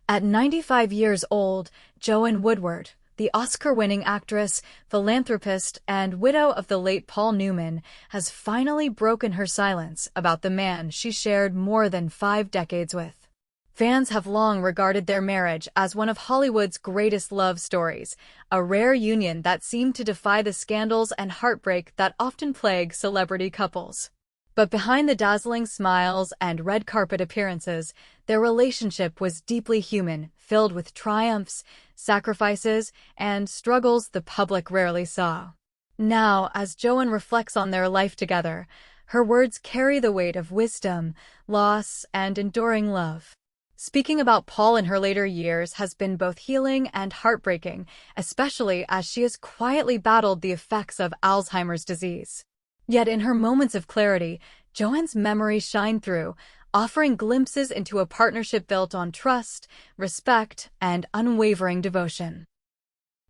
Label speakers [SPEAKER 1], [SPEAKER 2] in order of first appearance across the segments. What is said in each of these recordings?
[SPEAKER 1] At 95 years old, Joanne Woodward, the Oscar-winning actress, philanthropist, and widow of the late Paul Newman, has finally broken her silence about the man she shared more than 5 decades with. Fans have long regarded their marriage as one of Hollywood's greatest love stories, a rare union that seemed to defy the scandals and heartbreak that often plague celebrity couples. But behind the dazzling smiles and red carpet appearances, their relationship was deeply human, filled with triumphs, sacrifices, and struggles the public rarely saw. Now, as Joanne reflects on their life together, her words carry the weight of wisdom, loss, and enduring love. Speaking about Paul in her later years has been both healing and heartbreaking, especially as she has quietly battled the effects of Alzheimer's disease. Yet in her moments of clarity, Joanne's memories shine through, offering glimpses into a partnership built on trust, respect, and unwavering devotion.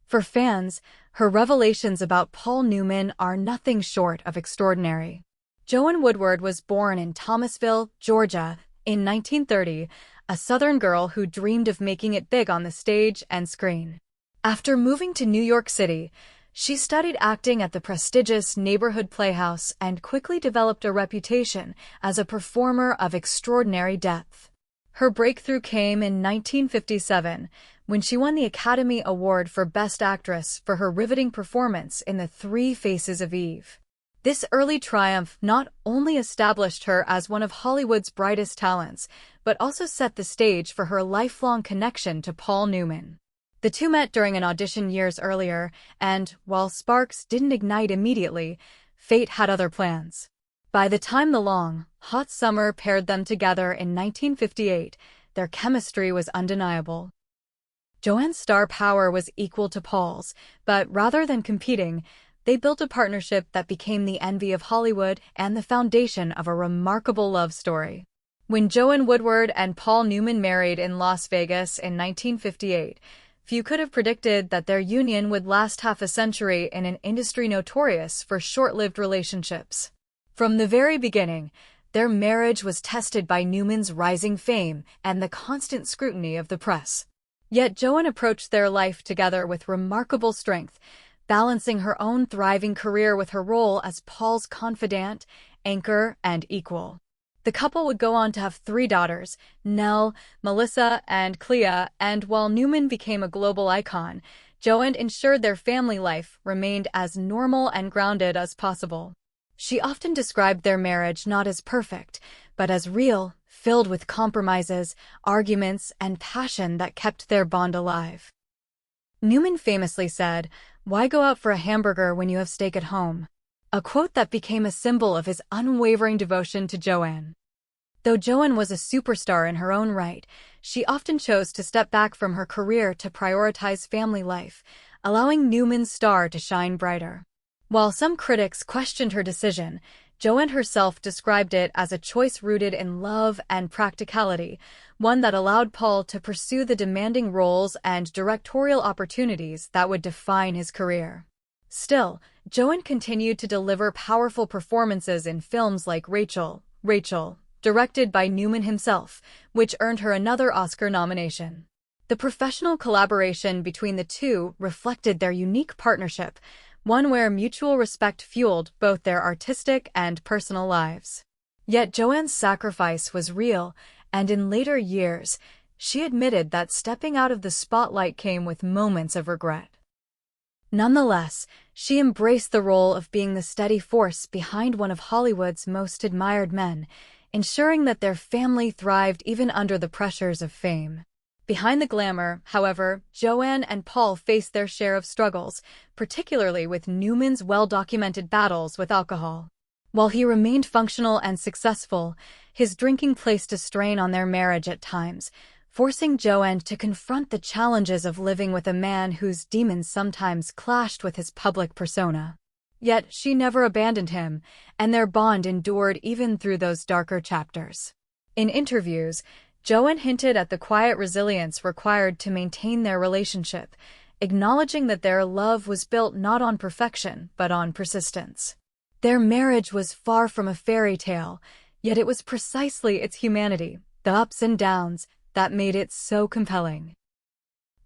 [SPEAKER 1] For fans, her revelations about Paul Newman are nothing short of extraordinary. Joanne Woodward was born in Thomasville, Georgia, in 1930, a Southern girl who dreamed of making it big on the stage and screen. After moving to New York City, she studied acting at the prestigious neighborhood playhouse and quickly developed a reputation as a performer of extraordinary depth. Her breakthrough came in 1957, when she won the Academy Award for Best Actress for her riveting performance in The Three Faces of Eve. This early triumph not only established her as one of Hollywood's brightest talents, but also set the stage for her lifelong connection to Paul Newman. The two met during an audition years earlier, and, while sparks didn't ignite immediately, fate had other plans. By the time the long, hot summer paired them together in 1958, their chemistry was undeniable. Joanne's star power was equal to Paul's, but rather than competing, they built a partnership that became the envy of Hollywood and the foundation of a remarkable love story. When Joanne Woodward and Paul Newman married in Las Vegas in 1958, few could have predicted that their union would last half a century in an industry notorious for short-lived relationships. From the very beginning, their marriage was tested by Newman's rising fame and the constant scrutiny of the press. Yet Joanne approached their life together with remarkable strength, balancing her own thriving career with her role as Paul's confidant, anchor, and equal. The couple would go on to have 3 daughters, Nell, Melissa, and Clea, and while Newman became a global icon, Joanne ensured their family life remained as normal and grounded as possible. She often described their marriage not as perfect, but as real, filled with compromises, arguments, and passion that kept their bond alive. Newman famously said, "Why go out for a hamburger when you have steak at home?" A quote that became a symbol of his unwavering devotion to Joanne. Though Joanne was a superstar in her own right, she often chose to step back from her career to prioritize family life, allowing Newman's star to shine brighter. While some critics questioned her decision, Joanne herself described it as a choice rooted in love and practicality, one that allowed Paul to pursue the demanding roles and directorial opportunities that would define his career. Still, Joanne continued to deliver powerful performances in films like Rachel, directed by Newman himself, which earned her another Oscar nomination. The professional collaboration between the two reflected their unique partnership, one where mutual respect fueled both their artistic and personal lives. Yet Joanne's sacrifice was real, and in later years, she admitted that stepping out of the spotlight came with moments of regret. Nonetheless, she embraced the role of being the steady force behind one of Hollywood's most admired men, ensuring that their family thrived even under the pressures of fame. Behind the glamour, however, Joanne and Paul faced their share of struggles, particularly with Newman's well-documented battles with alcohol. While he remained functional and successful, his drinking placed a strain on their marriage at times, forcing Joanne to confront the challenges of living with a man whose demons sometimes clashed with his public persona. Yet she never abandoned him, and their bond endured even through those darker chapters. In interviews, Joanne hinted at the quiet resilience required to maintain their relationship, acknowledging that their love was built not on perfection, but on persistence. Their marriage was far from a fairy tale, yet it was precisely its humanity, the ups and downs, that made it so compelling.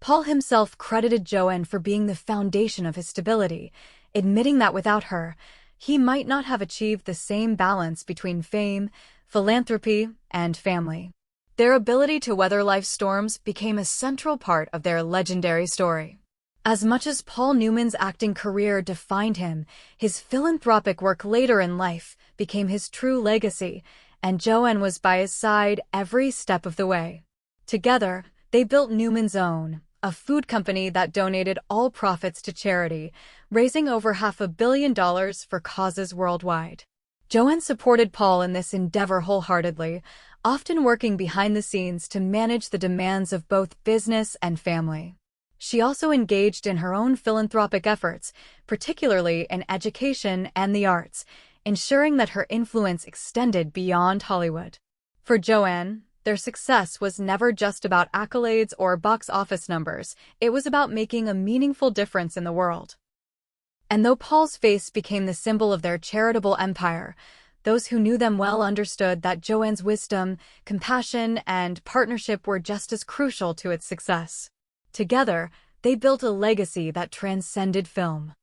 [SPEAKER 1] Paul himself credited Joanne for being the foundation of his stability, admitting that without her, he might not have achieved the same balance between fame, philanthropy, and family. Their ability to weather life's storms became a central part of their legendary story. As much as Paul Newman's acting career defined him, his philanthropic work later in life became his true legacy, and Joanne was by his side every step of the way. Together, they built Newman's Own, a food company that donated all profits to charity, raising over $500 million for causes worldwide. Joanne supported Paul in this endeavor wholeheartedly, often working behind the scenes to manage the demands of both business and family. She also engaged in her own philanthropic efforts, particularly in education and the arts, ensuring that her influence extended beyond Hollywood. For Joanne, their success was never just about accolades or box office numbers, it was about making a meaningful difference in the world. And though Paul's face became the symbol of their charitable empire, those who knew them well understood that Joanne's wisdom, compassion, and partnership were just as crucial to its success. Together, they built a legacy that transcended film.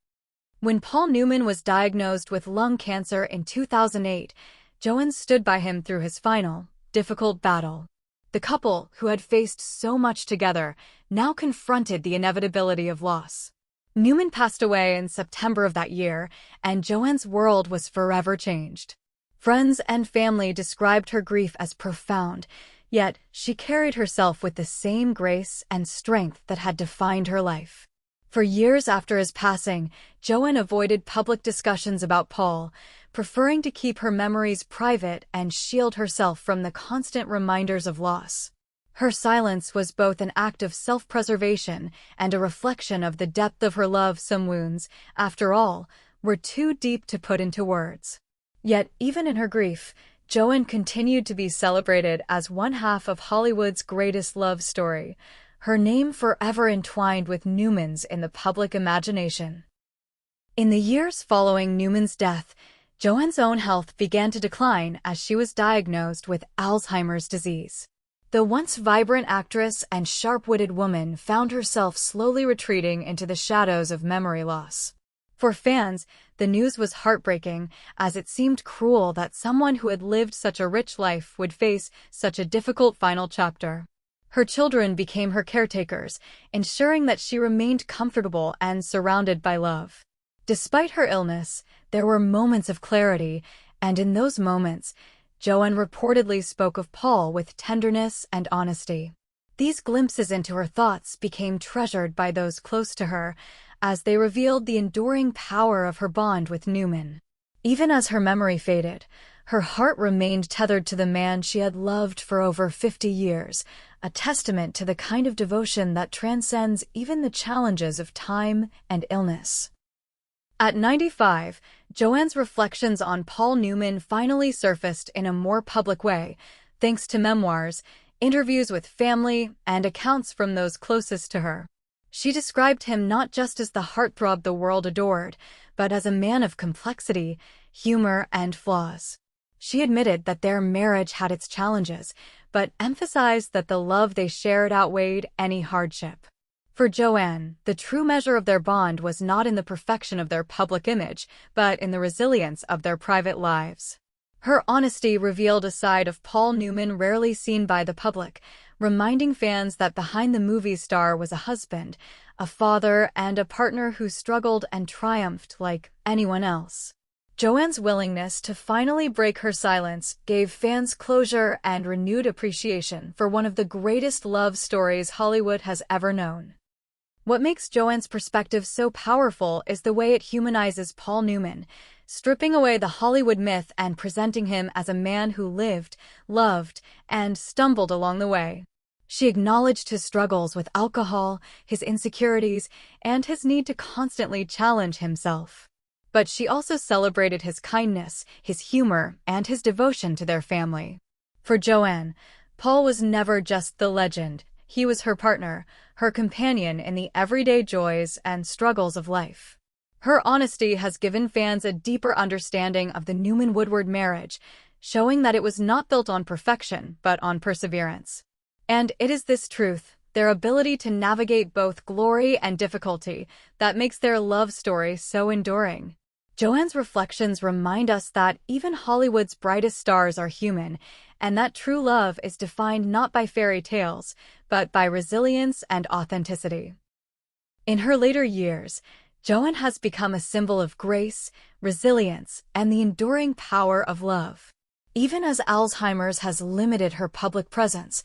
[SPEAKER 1] When Paul Newman was diagnosed with lung cancer in 2008, Joanne stood by him through his final, difficult battle. The couple, who had faced so much together, now confronted the inevitability of loss. Newman passed away in September of that year, and Joanne's world was forever changed. Friends and family described her grief as profound, yet she carried herself with the same grace and strength that had defined her life. For years after his passing, Joanne avoided public discussions about Paul, preferring to keep her memories private and shield herself from the constant reminders of loss. Her silence was both an act of self-preservation and a reflection of the depth of her love. Some wounds, after all, were too deep to put into words. Yet, even in her grief, Joanne continued to be celebrated as one half of Hollywood's greatest love story, her name forever entwined with Newman's in the public imagination. In the years following Newman's death, Joanne's own health began to decline as she was diagnosed with Alzheimer's disease. The once vibrant actress and sharp-witted woman found herself slowly retreating into the shadows of memory loss. For fans, the news was heartbreaking, as it seemed cruel that someone who had lived such a rich life would face such a difficult final chapter. Her children became her caretakers, ensuring that she remained comfortable and surrounded by love. Despite her illness, there were moments of clarity, and in those moments, Joanne reportedly spoke of Paul with tenderness and honesty. These glimpses into her thoughts became treasured by those close to her, as they revealed the enduring power of her bond with Newman. Even as her memory faded, her heart remained tethered to the man she had loved for over 50 years, a testament to the kind of devotion that transcends even the challenges of time and illness. At 95, Joanne's reflections on Paul Newman finally surfaced in a more public way, thanks to memoirs, interviews with family, and accounts from those closest to her. She described him not just as the heartthrob the world adored, but as a man of complexity, humor, and flaws. She admitted that their marriage had its challenges, but emphasized that the love they shared outweighed any hardship. For Joanne, the true measure of their bond was not in the perfection of their public image, but in the resilience of their private lives. Her honesty revealed a side of Paul Newman rarely seen by the public, reminding fans that behind the movie star was a husband, a father, and a partner who struggled and triumphed like anyone else. Joanne's willingness to finally break her silence gave fans closure and renewed appreciation for one of the greatest love stories Hollywood has ever known. What makes Joanne's perspective so powerful is the way it humanizes Paul Newman, stripping away the Hollywood myth and presenting him as a man who lived, loved, and stumbled along the way. She acknowledged his struggles with alcohol, his insecurities, and his need to constantly challenge himself. But she also celebrated his kindness, his humor, and his devotion to their family. For Joanne, Paul was never just the legend. He was her partner, her companion in the everyday joys and struggles of life. Her honesty has given fans a deeper understanding of the Newman-Woodward marriage, showing that it was not built on perfection, but on perseverance. And it is this truth, their ability to navigate both glory and difficulty, that makes their love story so enduring. Joanne's reflections remind us that even Hollywood's brightest stars are human, and that true love is defined not by fairy tales, but by resilience and authenticity. In her later years, Joanne has become a symbol of grace, resilience, and the enduring power of love. Even as Alzheimer's has limited her public presence,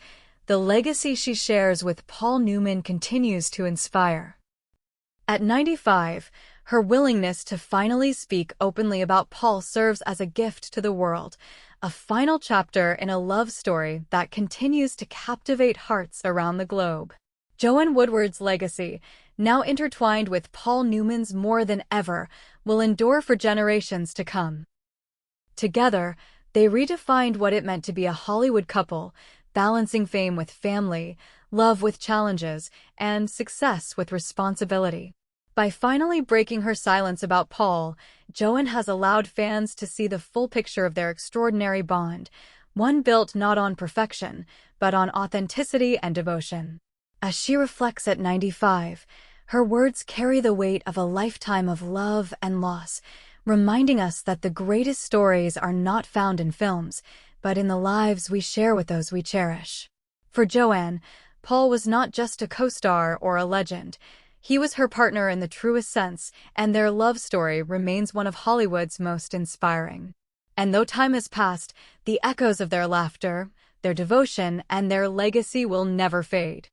[SPEAKER 1] the legacy she shares with Paul Newman continues to inspire. At 95, her willingness to finally speak openly about Paul serves as a gift to the world, a final chapter in a love story that continues to captivate hearts around the globe. Joanne Woodward's legacy, now intertwined with Paul Newman's more than ever, will endure for generations to come. Together, they redefined what it meant to be a Hollywood couple, balancing fame with family, love with challenges, and success with responsibility. By finally breaking her silence about Paul, Joanne has allowed fans to see the full picture of their extraordinary bond, one built not on perfection, but on authenticity and devotion. As she reflects at 95, her words carry the weight of a lifetime of love and loss, reminding us that the greatest stories are not found in films, but in the lives we share with those we cherish. For Joanne, Paul was not just a co-star or a legend. He was her partner in the truest sense, and their love story remains one of Hollywood's most inspiring. And though time has passed, the echoes of their laughter, their devotion, and their legacy will never fade.